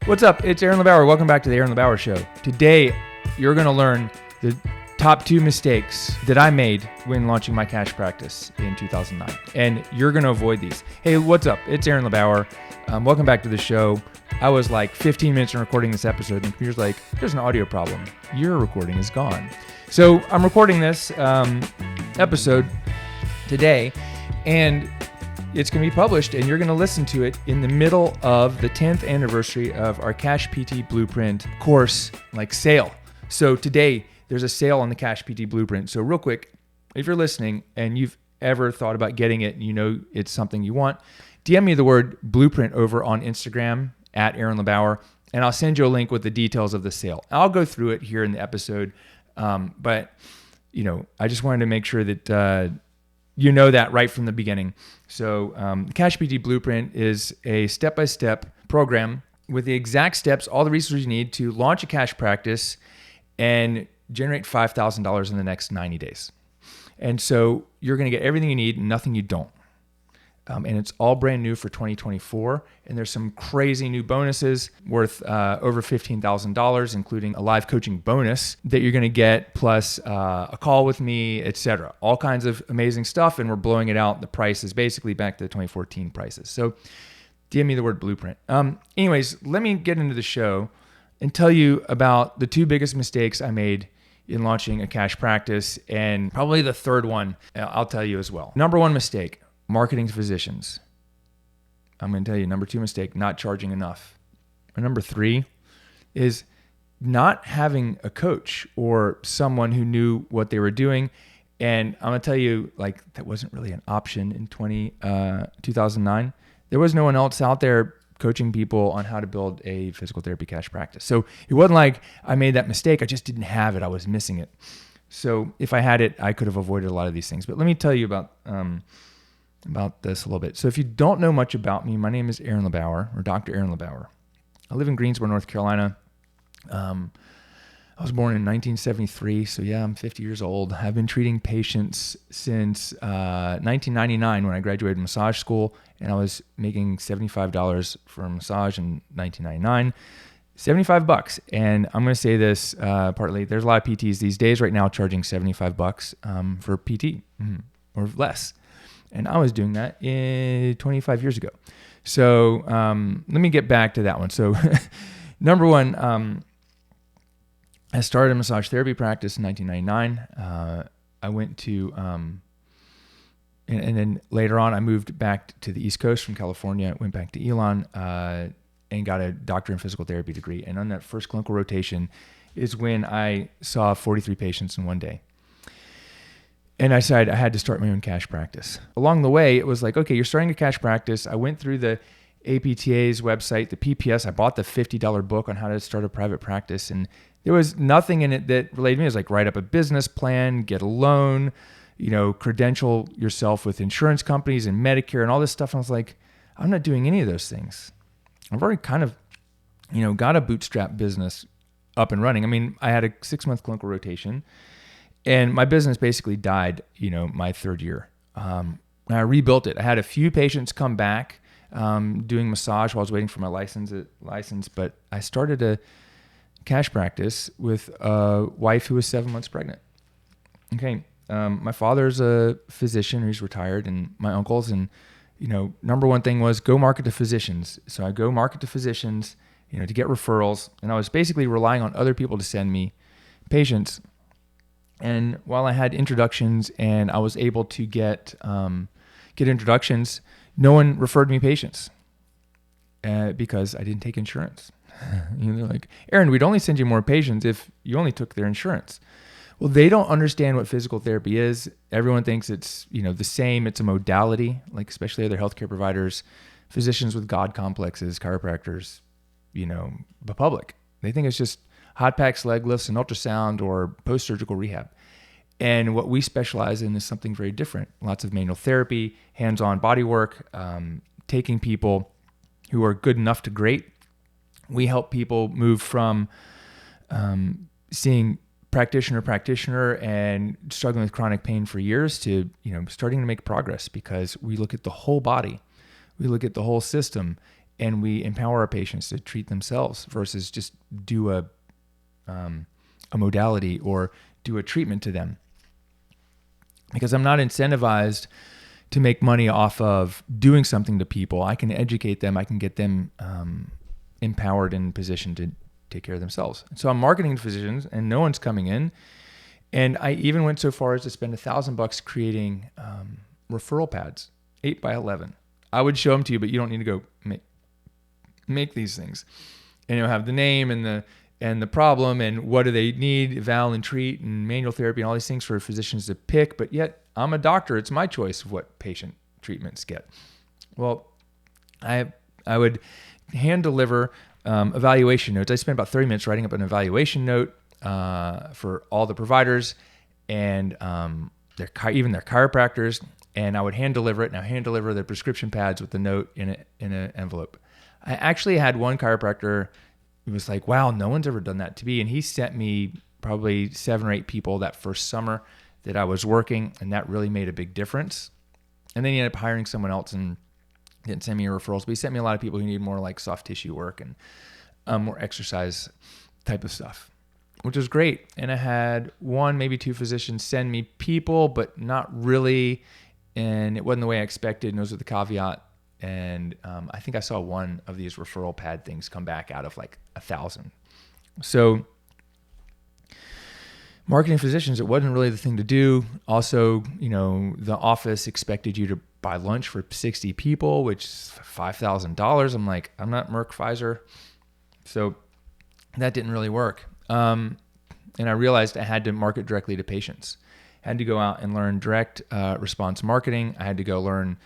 What's up? It's Aaron LeBauer. Welcome back to the Aaron LeBauer Show. Today, you're going to learn the top 2 mistakes that I made when launching my cash practice in 2009. And you're going to avoid these. Hey, what's up? It's Aaron LeBauer. Welcome back to the show. I was like 15 minutes in recording this episode, and the computer's like, there's an audio problem. Your recording is gone. So I'm recording this episode today, and it's going to be published, and you're going to listen to it in the middle of the 10th anniversary of our CashPT Blueprint course, sale. So today, there's a sale on the CashPT Blueprint. So real quick, if you're listening and you've ever thought about getting it and you know it's something you want, DM me the word blueprint over on Instagram at Aaron LeBauer, and I'll send you a link with the details of the sale. I'll go through it here in the episode, but I just wanted to make sure that you know that right from the beginning. So CashPT Blueprint is a step-by-step program with the exact steps, all the resources you need to launch a cash practice and generate $5,000 in the next 90 days. And so you're going to get everything you need and nothing you don't. And it's all brand new for 2024. And there's some crazy new bonuses worth over $15,000, including a live coaching bonus that you're going to get, plus a call with me, etc. All kinds of amazing stuff. And we're blowing it out. The price is basically back to the 2014 prices. So DM me the word blueprint. Anyways, let me get into the show and tell you about the 2 biggest mistakes I made in launching a cash practice. And probably the third one I'll tell you as well. Number 1 mistake. Marketing to physicians. I'm going to tell you, number 2 mistake, not charging enough. And number 3 is not having a coach or someone who knew what they were doing. And I'm going to tell you, that wasn't really an option in 2009. There was no one else out there coaching people on how to build a physical therapy cash practice. So it wasn't like I made that mistake. I just didn't have it. I was missing it. So if I had it, I could have avoided a lot of these things. But let me tell you about this a little bit. So if you don't know much about me, my name is Aaron LeBauer, or Dr. Aaron LeBauer. I live in Greensboro, North Carolina. I was born in 1973, so yeah, I'm 50 years old. I've been treating patients since 1999 when I graduated massage school, and I was making $75 for a massage in 1999. $75. And I'm going to say this partly, there's a lot of PTs these days right now charging $75 for PT or less. And I was doing that 25 years ago. So let me get back to that one. So number 1, I started a massage therapy practice in 1999. I went to, and then later on, I moved back to the East Coast from California, went back to Elon, and got a doctorate in physical therapy degree. And on that first clinical rotation is when I saw 43 patients in one day. And I decided I had to start my own cash practice. Along the way, it was like, okay, you're starting a cash practice. I went through the APTA's website, the PPS. I bought the $50 book on how to start a private practice. And there was nothing in it that related to me. It was like, write up a business plan, get a loan, credential yourself with insurance companies and Medicare and all this stuff. And I was like, I'm not doing any of those things. I've already kind of, got a bootstrap business up and running. I mean, I had a 6-month clinical rotation. And my business basically died, my 3rd year. I rebuilt it. I had a few patients come back doing massage while I was waiting for my license. But I started a cash practice with a wife who was 7 months pregnant. Okay. My father's a physician. He's retired, and my uncles. And, number 1 thing was go market to physicians. So I go market to physicians, to get referrals. And I was basically relying on other people to send me patients. And while I had introductions and I was able to get introductions, no one referred me patients because I didn't take insurance. They're like, Aaron, we'd only send you more patients if you only took their insurance. Well, they don't understand what physical therapy is. Everyone thinks it's the same. It's a modality, especially other healthcare providers, physicians with God complexes, chiropractors, the public. They think it's just hot packs, leg lifts, and ultrasound or post-surgical rehab. And what we specialize in is something very different. Lots of manual therapy, hands-on body work, taking people who are good enough to great. We help people move from seeing practitioner and struggling with chronic pain for years to, starting to make progress because we look at the whole body. We look at the whole system and we empower our patients to treat themselves versus just do a modality or do a treatment to them. Because I'm not incentivized to make money off of doing something to people. I can educate them. I can get them empowered and positioned to take care of themselves. So I'm marketing to physicians and no one's coming in. And I even went so far as to spend $1,000 creating referral pads, 8 by 11. I would show them to you, but you don't need to go make these things. And you'll have the name and the problem and what do they need, eval and treat and manual therapy and all these things for physicians to pick. But yet I'm a doctor. It's my choice of what patient treatments get. Well, I would hand deliver evaluation notes. I spent about 30 minutes writing up an evaluation note for all the providers and even their chiropractors. And I would hand deliver it, and I hand deliver the prescription pads with the note in an envelope. I actually had one chiropractor who was like, wow, no one's ever done that to me. And he sent me probably 7 or 8 people that first summer that I was working, and that really made a big difference. And then he ended up hiring someone else and didn't send me referrals, but he sent me a lot of people who need more like soft tissue work and more exercise type of stuff, which was great. And I had 1, maybe 2 physicians send me people, but not really. And it wasn't the way I expected. And those are the caveat. And I think I saw 1 of these referral pad things come back out of like 1,000. So marketing physicians, it wasn't really the thing to do. Also, the office expected you to buy lunch for 60 people, which is $5,000. I'm like, I'm not Merck, Pfizer. So that didn't really work. And I realized I had to market directly to patients. I had to go out and learn direct response marketing. I had to go learn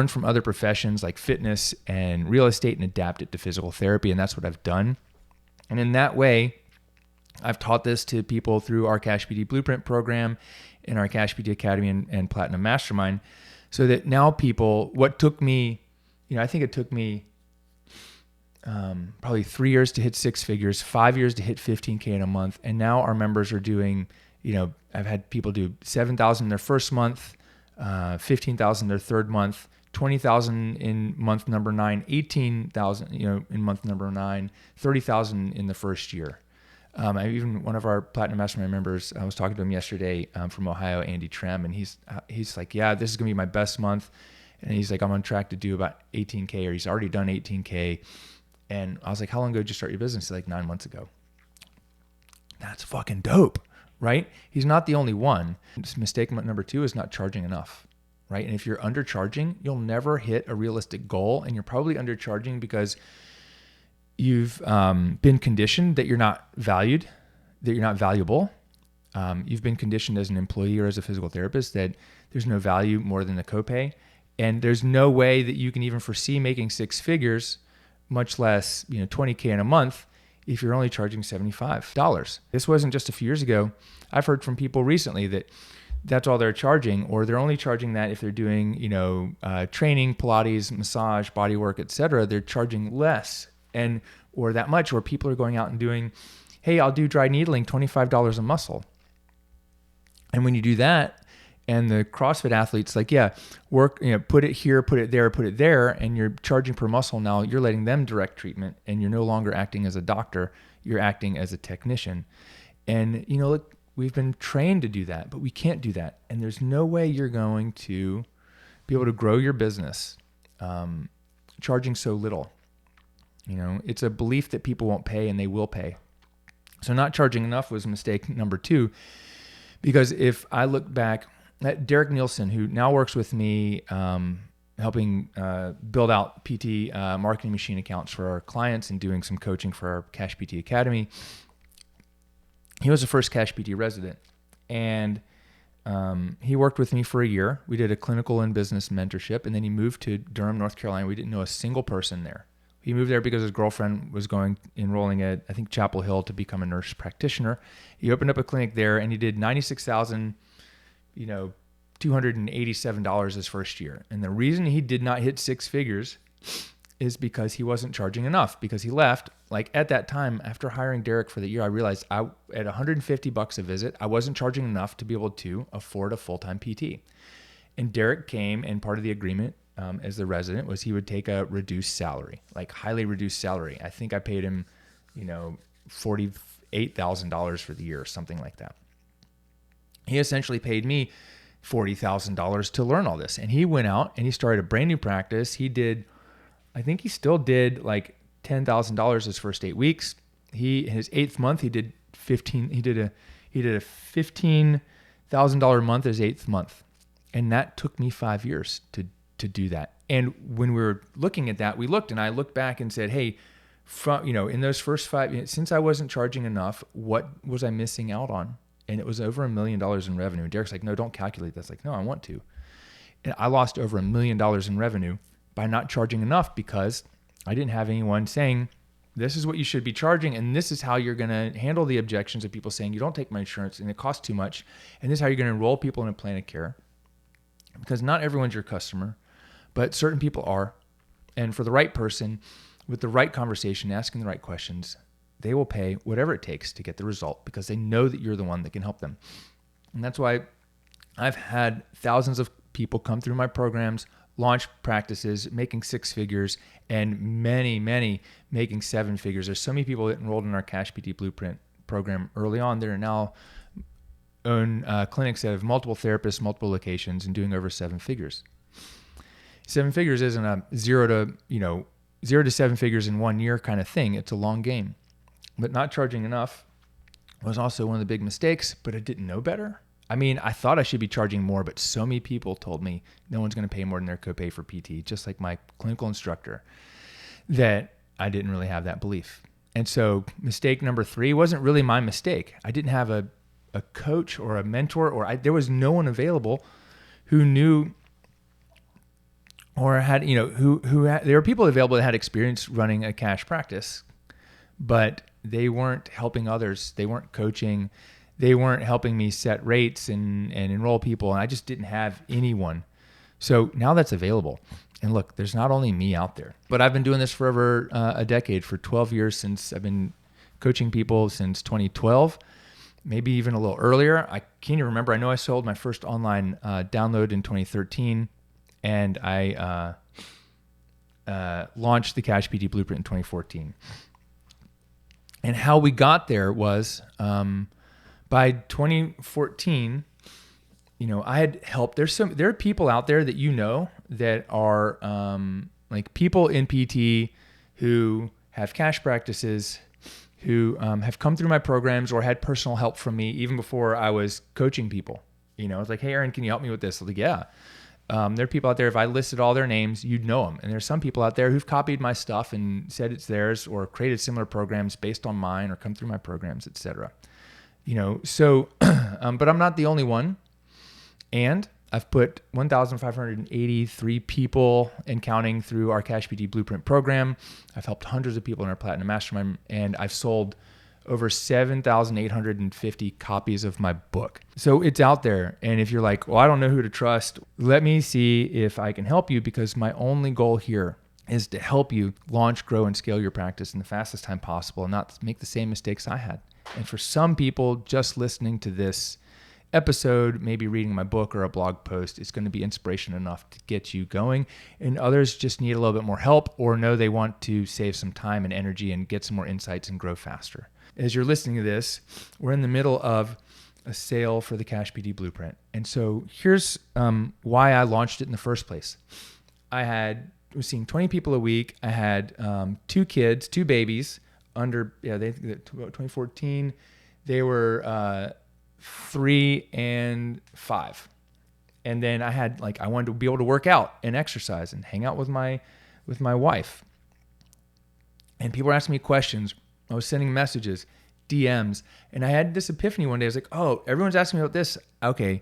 from other professions like fitness and real estate and adapt it to physical therapy. And that's what I've done. And in that way, I've taught this to people through our CashPT Blueprint program in our CashPT Academy and Platinum Mastermind, so that now people, what took me, I think it took me probably 3 years to hit 6 figures, 5 years to hit 15K in a month. And now our members are doing, I've had people do 7,000 their first month, 15,000 their third month, 20,000 in month number 9, 18,000, in month number 9, 30,000 in the first year. Even one of our Platinum Mastermind members, I was talking to him yesterday from Ohio, Andy Trem, and he's like, yeah, this is going to be my best month. And he's like, I'm on track to do about 18K, or he's already done 18K. And I was like, how long ago did you start your business? He's like 9 months ago. That's fucking dope, right? He's not the only one. Mistake number 2 is not charging enough, right? And if you're undercharging, you'll never hit a realistic goal. And you're probably undercharging because you've been conditioned that you're not valued, that you're not valuable. You've been conditioned as an employee or as a physical therapist that there's no value more than the copay. And there's no way that you can even foresee making 6 figures, much less 20K in a month, if you're only charging $75. This wasn't just a few years ago. I've heard from people recently that that's all they're charging, or they're only charging that if they're doing training, Pilates, massage, body work, etc. They're charging less. Or that much, or people are going out and doing, hey, I'll do dry needling, $25 a muscle. And when you do that, and the CrossFit athlete's like, yeah, work, put it here, put it there, and you're charging per muscle. Now you're letting them direct treatment, and you're no longer acting as a doctor, you're acting as a technician. And look, we've been trained to do that, but we can't do that. And there's no way you're going to be able to grow your business charging so little. It's a belief that people won't pay, and they will pay. So not charging enough was mistake number 2, because if I look back at Derek Nielsen, who now works with me, helping build out PT marketing machine accounts for our clients and doing some coaching for our CashPT Academy. He was the first CashPT resident, and he worked with me for a year. We did a clinical and business mentorship, and then he moved to Durham, North Carolina. We didn't know a single person there. He moved there because his girlfriend was enrolling at, I think, Chapel Hill to become a nurse practitioner. He opened up a clinic there, and he did $96,287 his first year. And the reason he did not hit 6 figures is because he wasn't charging enough, because he left. Like at that time, after hiring Derek for the year, I realized at $150 a visit, I wasn't charging enough to be able to afford a full-time PT. And Derek came, and part of the agreement as the resident was he would take a reduced salary, like highly reduced salary. I think I paid him, $48,000 for the year or something like that. He essentially paid me $40,000 to learn all this. And he went out and he started a brand new practice. I think he still did like $10,000 his first 8 weeks. His 8th month, he did a $15,000 month his 8th month. And that took me 5 years to do that. And when we were looking at that, I looked back and said, hey, in those first 5 years, since I wasn't charging enough, what was I missing out on? And it was over $1 million in revenue. And Derek's like, no, don't calculate that. It's like, no, I want to. And I lost over $1 million in revenue by not charging enough because I didn't have anyone saying, this is what you should be charging, and this is how you're going to handle the objections of people saying, you don't take my insurance and it costs too much, and this is how you're going to enroll people in a plan of care. Because not everyone's your customer, but certain people are. And for the right person, with the right conversation, asking the right questions, they will pay whatever it takes to get the result because they know that you're the one that can help them. And that's why I've had thousands of people come through my programs, launch practices, making 6 figures, and many, many making 7 figures. There's so many people that enrolled in our CashPT Blueprint program early on that are now own clinics that have multiple therapists, multiple locations, and doing over 7 figures. 7 figures isn't a 0 to 7 figures in 1 year kind of thing. It's a long game. But not charging enough was also one of the big mistakes, but I didn't know better. I mean, I thought I should be charging more, but so many people told me no one's going to pay more than their copay for PT, just like my clinical instructor, that I didn't really have that belief. And so mistake number 3 wasn't really my mistake. I didn't have a coach or a mentor, there was no one available who knew or had, there were people available that had experience running a cash practice, but they weren't helping others. They weren't coaching. They weren't helping me set rates and enroll people. And I just didn't have anyone. So now that's available. And look, there's not only me out there, but I've been doing this for over a decade, for 12 years since I've been coaching people since 2012, maybe even a little earlier. I can't even remember. I know I sold my first online download in 2013, and I launched the CashPT Blueprint in 2014. And how we got there was by 2014, I had helped. There are people out there that that are like people in PT who have cash practices, who have come through my programs or had personal help from me even before I was coaching people. It's like, hey, Aaron, can you help me with this? I'm like, yeah. There are people out there, if I listed all their names, you'd know them. And there's some people out there who've copied my stuff and said it's theirs or created similar programs based on mine or come through my programs, et cetera. But I'm not the only one. And I've put 1,583 people and counting through our CashPT Blueprint program. I've helped hundreds of people in our Platinum Mastermind, and I've sold over 7,850 copies of my book. So it's out there. And if you're like, well, I don't know who to trust, let me see if I can help you, because my only goal here is to help you launch, grow, and scale your practice in the fastest time possible and not make the same mistakes I had. And for some people, just listening to this episode, maybe reading my book or a blog post, is going to be inspiration enough to get you going. And others just need a little bit more help or know they want to save some time and energy and get some more insights and grow faster. As you're listening to this, we're in the middle of a sale for the CashPT Blueprint. And so here's why I launched it in the first place. I was seeing 20 people a week. I had 2 kids, 2 babies under, 2014. They were 3 and 5. And then I wanted to be able to work out and exercise and hang out with my wife. And people were asking me questions. I was sending messages, DMs, and I had this epiphany one day. I was like, oh, everyone's asking me about this. Okay,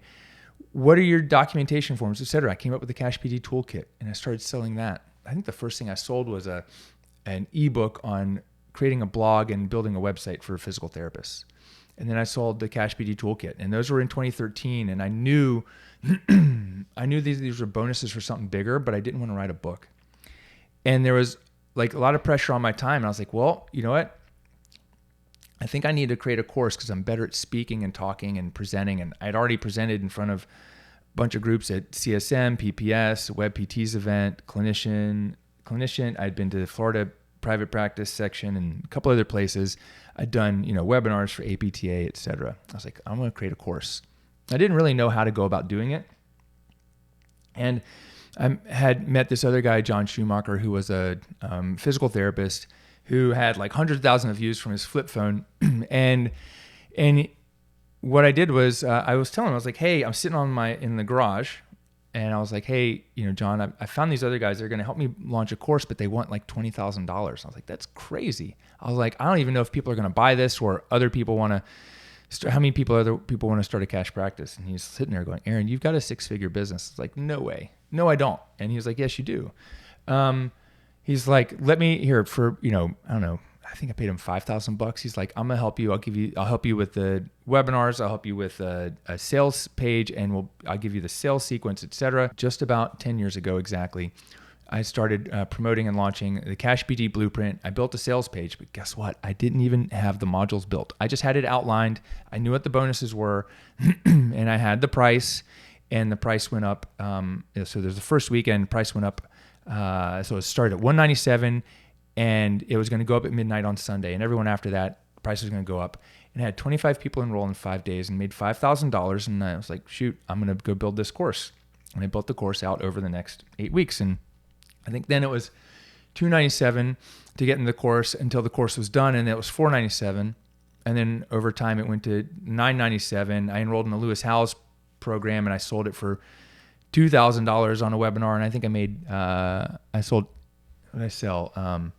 what are your documentation forms, et cetera? I came up with the CashPT toolkit, and I started selling that. I think the first thing I sold was an ebook on creating a blog and building a website for physical therapists. And then I sold the CashPT toolkit, and those were in 2013. And I knew these were bonuses for something bigger, but I didn't want to write a book. And there was a lot of pressure on my time. And I was like, well, you know what? I think I need to create a course because I'm better at speaking and talking and presenting. And I'd already presented in front of bunch of groups at CSM, PPS, WebPT's event, clinician. I'd been to the Florida private practice section and a couple other places. I'd done, webinars for APTA, et cetera. I was like, I'm going to create a course. I didn't really know how to go about doing it. And I had met this other guy, John Schumacher, who was a physical therapist who had like hundreds of thousands of views from his flip phone. and what I did was I was telling him, I was like, hey, I'm sitting in the garage. And I was like, hey, John, I found these other guys. They're going to help me launch a course, but they want like $20,000. I was like, that's crazy. I was like, I don't even know if people are going to buy this or other people want to. How many other people want to start a cash practice? And he's sitting there going, Aaron, you've got a 6-figure business. It's like, no way. No, I don't. And he was like, yes, you do. He's like, let me here for, I don't know. I think I paid him $5,000. He's like, I'm gonna help you. I'll help you with the webinars. I'll help you with a sales page, and I'll give you the sales sequence, etc. Just about 10 years ago, exactly, I started promoting and launching the CashPT Blueprint. I built a sales page, but guess what? I didn't even have the modules built. I just had it outlined. I knew what the bonuses were, and I had the price, and the price went up. So there's the first weekend, price went up. So it started at $197. And it was going to go up at midnight on Sunday. And everyone after that, price was going to go up. And I had 25 people enroll in 5 days and made $5,000. And I was like, shoot, I'm going to go build this course. And I built the course out over the next 8 weeks. And I think then it was $297 to get in the course until the course was done. And it was $497. And then over time, it went to $997. I enrolled in the Lewis Howes program and I sold it for $2,000 on a webinar. And I think I made, what did I sell?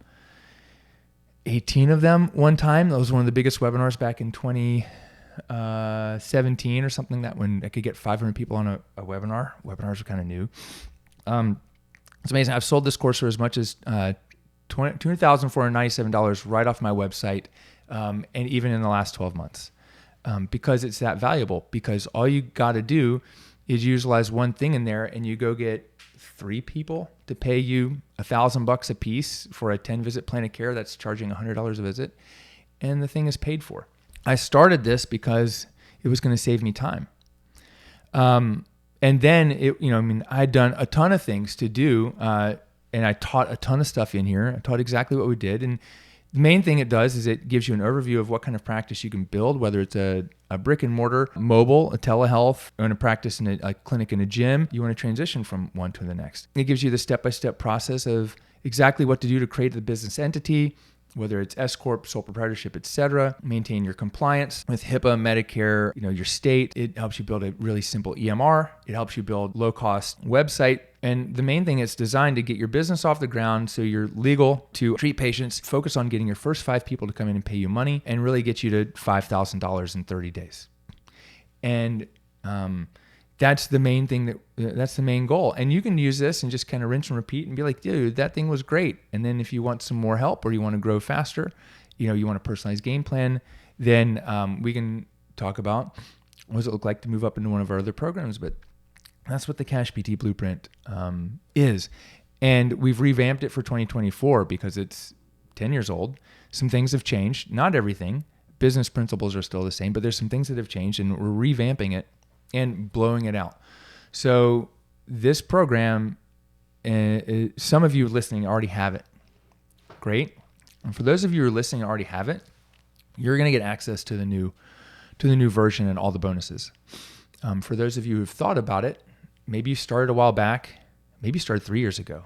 18 of them one time. That was one of the biggest webinars back in 2017 or something, that when I could get 500 people on a webinar. Webinars were kind of new. It's amazing. I've sold this course for as much as $2,497 right off my website, and even in the last 12 months, because it's that valuable. Because all you got to do is utilize one thing in there, and you go get 3 people to pay you $1,000 a piece for a 10-visit plan of care that's charging $100 a visit, and the thing is paid for. I started this because it was going to save me time. And then I'd done a ton of things to do, and I taught a ton of stuff in here. I taught exactly what we did, and the main thing it does is it gives you an overview of what kind of practice you can build, whether it's a brick and mortar, mobile, a telehealth, you want to practice in a clinic in a gym, you want to transition from one to the next. It gives you the step-by-step process of exactly what to do to create the business entity, whether it's S Corp, sole proprietorship, et cetera, maintain your compliance with HIPAA, Medicare, your state. It helps you build a really simple EMR. It helps you build low-cost website. And the main thing, it's designed to get your business off the ground so you're legal to treat patients, focus on getting your first 5 people to come in and pay you money, and really get you to $5,000 in 30 days. And that's the main thing, that's the main goal. And you can use this and just kind of rinse and repeat and be like, dude, that thing was great. And then if you want some more help or you want to grow faster, you want a personalized game plan, then we can talk about what does it look like to move up into one of our other programs. But that's what the CashPT Blueprint is. And we've revamped it for 2024 because it's 10 years old. Some things have changed, not everything. Business principles are still the same, but there's some things that have changed, and we're revamping it and blowing it out. So this program, some of you listening already have it. Great. And for those of you who are listening and already have it, you're going to get access to the new version and all the bonuses. For those of you who've thought about it, maybe you started a while back, maybe you started 3 years ago.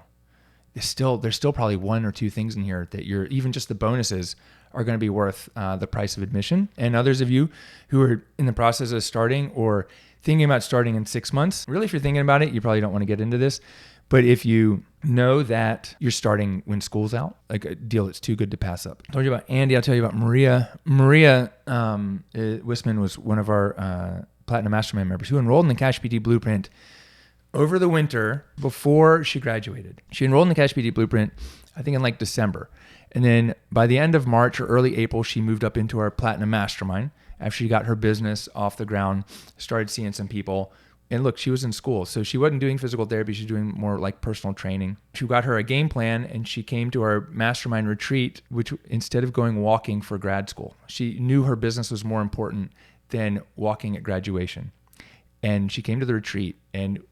There's still probably 1 or 2 things in here that even just the bonuses are going to be worth the price of admission. And others of you who are in the process of starting or thinking about starting in 6 months, really, if you're thinking about it, you probably don't want to get into this. But if you know that you're starting when school's out, like a deal that's too good to pass up. I told you about Andy. I'll tell you about Maria. Maria Wisman was one of our Platinum Mastermind members who enrolled in the CashPT Blueprint over the winter before she graduated. She enrolled in the CashPT Blueprint, I think in like December. And then by the end of March or early April, she moved up into our Platinum Mastermind after she got her business off the ground, started seeing some people. And look, she was in school, so she wasn't doing physical therapy. She was doing more like personal training. She got her a game plan, and she came to our mastermind retreat, which instead of going walking for grad school, she knew her business was more important than walking at graduation. And she came to the retreat and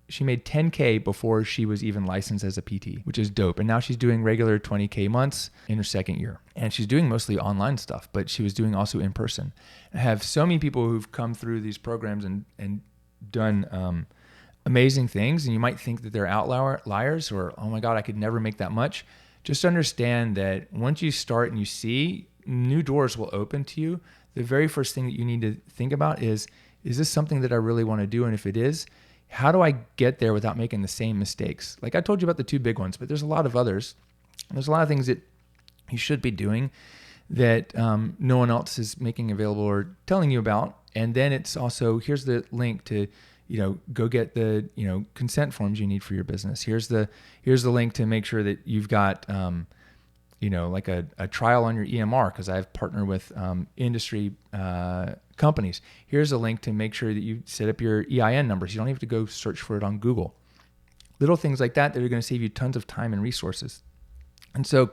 she made 10K before she was even licensed as a PT, which is dope. And now she's doing regular 20K months in her second year. And she's doing mostly online stuff, but she was doing also in person. I have so many people who've come through these programs and done amazing things. And you might think that they're outliers or, oh my God, I could never make that much. Just understand that once you start and you see, new doors will open to you. The very first thing that you need to think about is this something that I really want to do? And if it is, how do I get there without making the same mistakes? Like I told you about the two big ones, but there's a lot of others. There's a lot of things that you should be doing that no one else is making available or telling you about. And then it's also, here's the link to, go get the, consent forms you need for your business. Here's the link to make sure that you've got, like a trial on your EMR, because I've partnered with industry companies. Here's a link to make sure that you set up your EIN numbers. You don't have to go search for it on Google. Little things like that are going to save you tons of time and resources. And so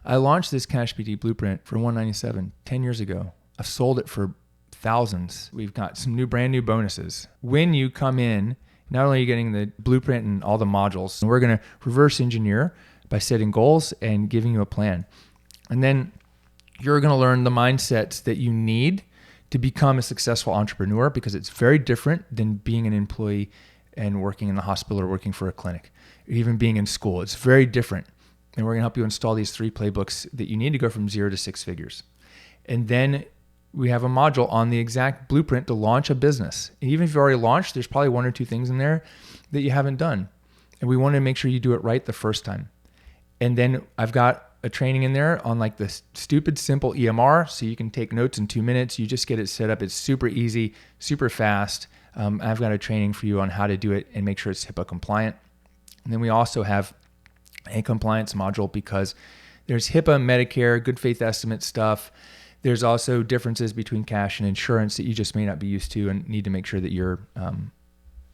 I launched this CashPT Blueprint for $197 10 years ago. I've sold it for thousands. We've got some brand new bonuses. When you come in, not only are you getting the blueprint and all the modules, we're going to reverse engineer by setting goals and giving you a plan. And then you're going to learn the mindsets that you need to become a successful entrepreneur, because it's very different than being an employee and working in the hospital or working for a clinic, or even being in school. It's very different. And we're going to help you install these 3 playbooks that you need to go from 0 to 6 figures. And then we have a module on the exact blueprint to launch a business. And even if you've already launched, there's probably 1 or 2 things in there that you haven't done. And we want to make sure you do it right the first time. And then I've got a training in there on like the stupid simple EMR, so you can take notes in 2 minutes. You just get it set up. It's super easy, super fast. I've got a training for you on how to do it and make sure it's HIPAA compliant. And then we also have a compliance module, because there's HIPAA, Medicare, good faith estimate stuff. There's also differences between cash and insurance that you just may not be used to and need to make sure that you're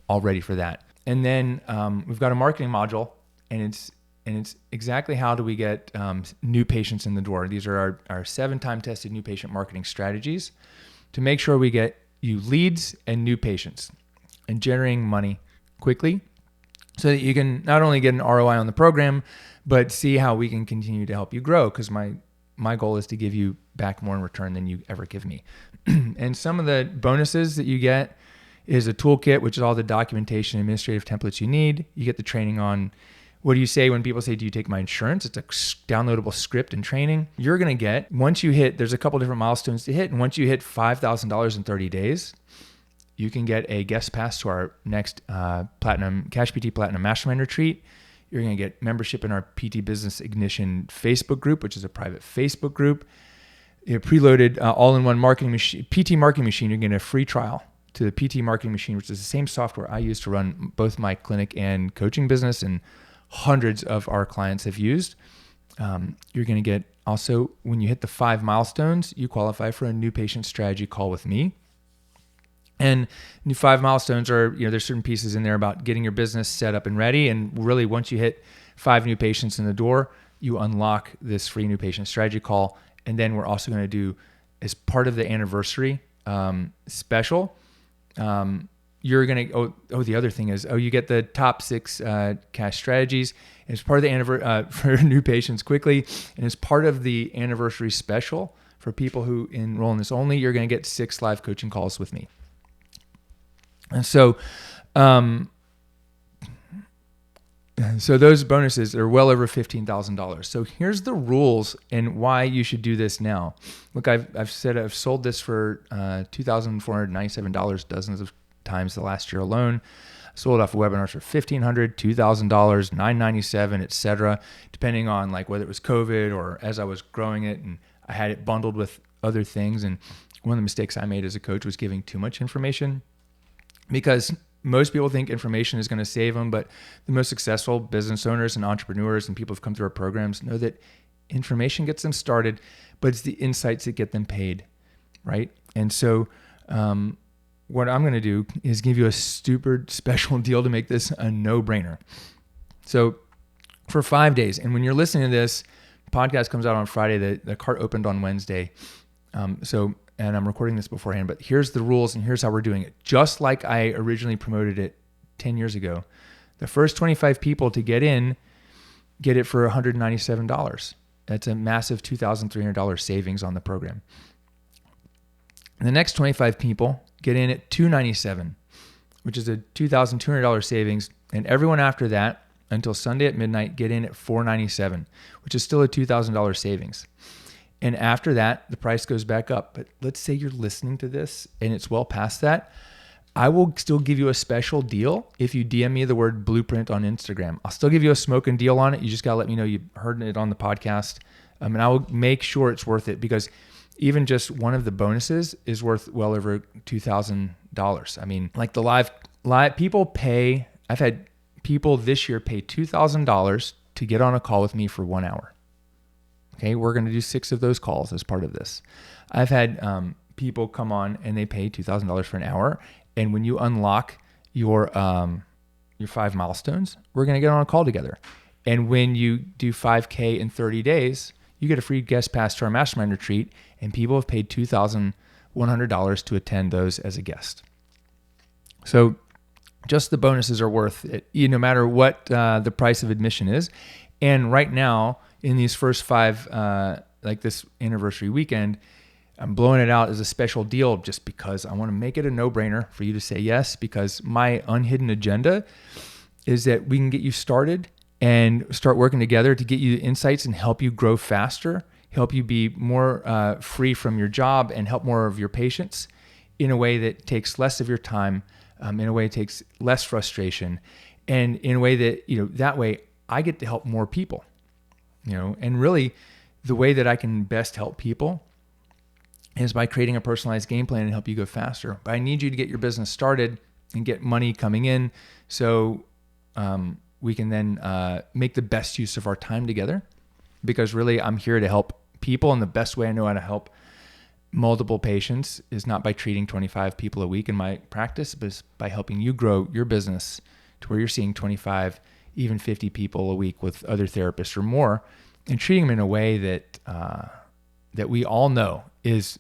all ready for that. And then we've got a marketing module, and it's exactly how do we get new patients in the door. These are our 7-time tested new patient marketing strategies to make sure we get you leads and new patients and generating money quickly, so that you can not only get an ROI on the program, but see how we can continue to help you grow. Because my goal is to give you back more in return than you ever give me. And some of the bonuses that you get is a toolkit, which is all the documentation, administrative templates you need. You get the training on what do you say when people say, do you take my insurance? It's a downloadable script and training. You're going to get, once you hit, there's a couple different milestones to hit. And once you hit $5,000 in 30 days, you can get a guest pass to our next CashPT Platinum Mastermind Retreat. You're going to get membership in our PT Business Ignition Facebook group, which is a private Facebook group. A preloaded all-in-one marketing machine, PT marketing machine. You're going to get a free trial to the PT marketing machine, which is the same software I use to run both my clinic and coaching business, and hundreds of our clients have used. You're going to get also, when you hit the 5 milestones, you qualify for a new patient strategy call with me. And new 5 milestones are, there's certain pieces in there about getting your business set up and ready. And really, once you hit 5 new patients in the door, you unlock this free new patient strategy call. And then we're also going to do, as part of the anniversary special, you're going to, the other thing is, you get the top 6 cash strategies. And as part of the anniversary for new patients quickly. And as part of the anniversary special for people who enroll in this only, you're going to get 6 live coaching calls with me. And so, so those bonuses are well over $15,000. So here's the rules and why you should do this now. Look, I've sold this for $2,497 dozens of times the last year alone. I sold off webinars for $1,500, $2,000, $997, etc., depending on like whether it was COVID or as I was growing it, and I had it bundled with other things. And one of the mistakes I made as a coach was giving too much information, because most people think information is going to save them, but the most successful business owners and entrepreneurs and people who've come through our programs know that information gets them started, but it's the insights that get them paid, right? And so what I'm going to do is give you a super special deal to make this a no-brainer. So for 5 days, and when you're listening to this, podcast comes out on Friday, the cart opened on Wednesday. So and I'm recording this beforehand, but here's the rules and here's how we're doing it. Just like I originally promoted it 10 years ago, the first 25 people to get in get it for $197. That's a massive $2,300 savings on the program. And the next 25 people get in at $297, which is a $2,200 savings. And everyone after that, until Sunday at midnight, get in at $497, which is still a $2,000 savings. And after that, the price goes back up. But let's say you're listening to this and it's well past that. I will still give you a special deal if you DM me the word Blueprint on Instagram. I'll still give you a smoking deal on it. You just got to let me know you heard it on the podcast. And I will make sure it's worth it, because even just one of the bonuses is worth well over $2,000. I mean, like the live people pay, I've had people this year pay $2,000 to get on a call with me for 1 hour. Okay, we're going to do 6 of those calls as part of this. I've had people come on and they pay $2,000 for an hour. And when you unlock your 5 milestones, we're going to get on a call together. And when you do 5K in 30 days, you get a free guest pass to our mastermind retreat. And people have paid $2,100 to attend those as a guest. So just the bonuses are worth it, no matter what the price of admission is. And right now, in these first 5, like this anniversary weekend, I'm blowing it out as a special deal just because I want to make it a no-brainer for you to say yes, because my unhidden agenda is that we can get you started and start working together to get you insights and help you grow faster, help you be more free from your job and help more of your patients in a way that takes less of your time, in a way that takes less frustration, and in a way that, that way I get to help more people, and really the way that I can best help people is by creating a personalized game plan and help you go faster. But I need you to get your business started and get money coming in so we can then make the best use of our time together, because really I'm here to help people, and the best way I know how to help multiple patients is not by treating 25 people a week in my practice, but by helping you grow your business to where you're seeing 25, even 50 people a week with other therapists or more, and treating them in a way that that we all know is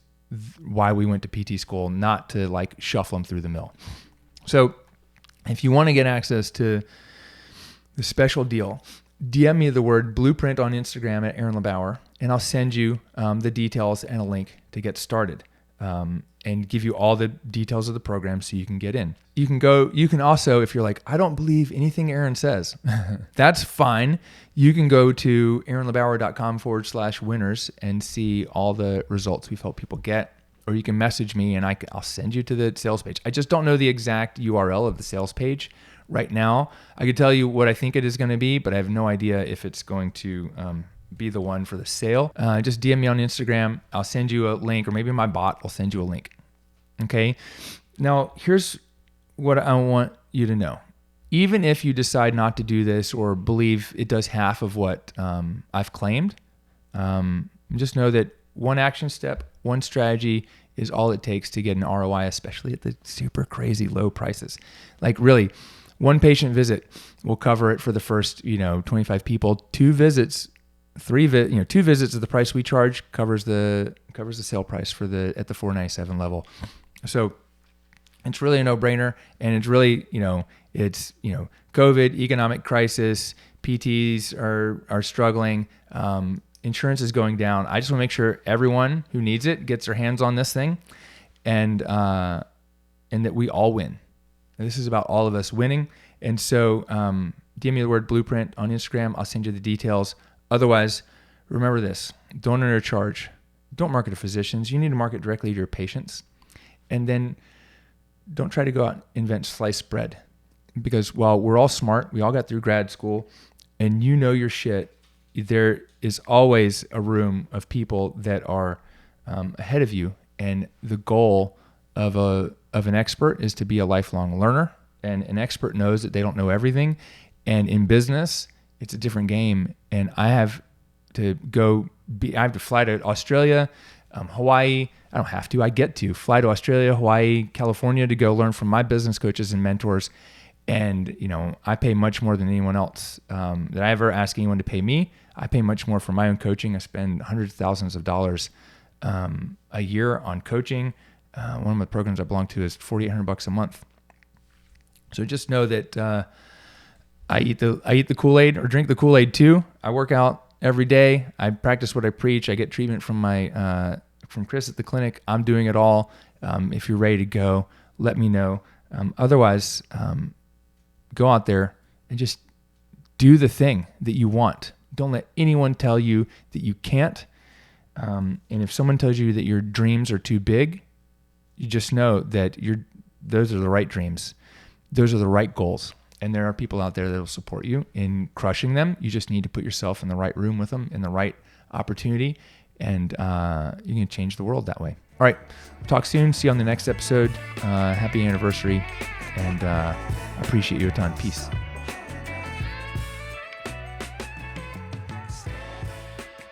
why we went to PT school, not to like shuffle them through the mill. So if you want to get access to the special deal, DM me the word Blueprint on Instagram at Aaron LeBauer, and I'll send you the details and a link to get started, and give you all the details of the program so you can get in. You can also, if you're like, I don't believe anything Aaron says, that's fine. You can go to aaronlebauer.com/winners and see all the results we've helped people get, or you can message me and I'll send you to the sales page. I just don't know the exact URL of the sales page right now. I could tell you what I think it is going to be, but I have no idea if it's going to be the one for the sale. Just DM me on Instagram. I'll send you a link, or maybe my bot will send you a link. Okay. Now here's what I want you to know. Even if you decide not to do this or believe it does half of what I've claimed, just know that one action step, one strategy is all it takes to get an ROI, especially at the super crazy low prices. Like really, one patient visit will cover it for the first, 25 people. 2 visits, 2 visits at the price we charge covers the sale price at the $497 level. So it's really a no-brainer, and it's really, it's COVID, economic crisis, PTs are struggling, insurance is going down. I just want to make sure everyone who needs it gets their hands on this thing, and that we all win. And this is about all of us winning. And so DM me the word Blueprint on Instagram. I'll send you the details. Otherwise, remember this: don't undercharge. Don't market to physicians. You need to market directly to your patients. And then don't try to go out and invent sliced bread, because while we're all smart, we all got through grad school, and your shit, there is always a room of people that are ahead of you. And the goal of an expert is to be a lifelong learner. And an expert knows that they don't know everything. And in business, it's a different game. And I have to fly to Australia, Hawaii. I don't have to. I get to fly to Australia, Hawaii, California to go learn from my business coaches and mentors. And, I pay much more than anyone else that I ever ask anyone to pay me. I pay much more for my own coaching. I spend hundreds of thousands of dollars a year on coaching. One of the programs I belong to is $4,800 a month. So just know that I eat the Kool-Aid, or drink the Kool-Aid too. I work out every day. I practice what I preach. I get treatment from Chris at the clinic. I'm doing it all. If you're ready to go, let me know. Otherwise, go out there and just do the thing that you want. Don't let anyone tell you that you can't. And if someone tells you that your dreams are too big, you just know that those are the right dreams. Those are the right goals. And there are people out there that will support you in crushing them. You just need to put yourself in the right room with them, in the right opportunity, and you can change the world that way. All right, we'll talk soon. See you on the next episode. Happy anniversary, and I appreciate you a ton. Peace.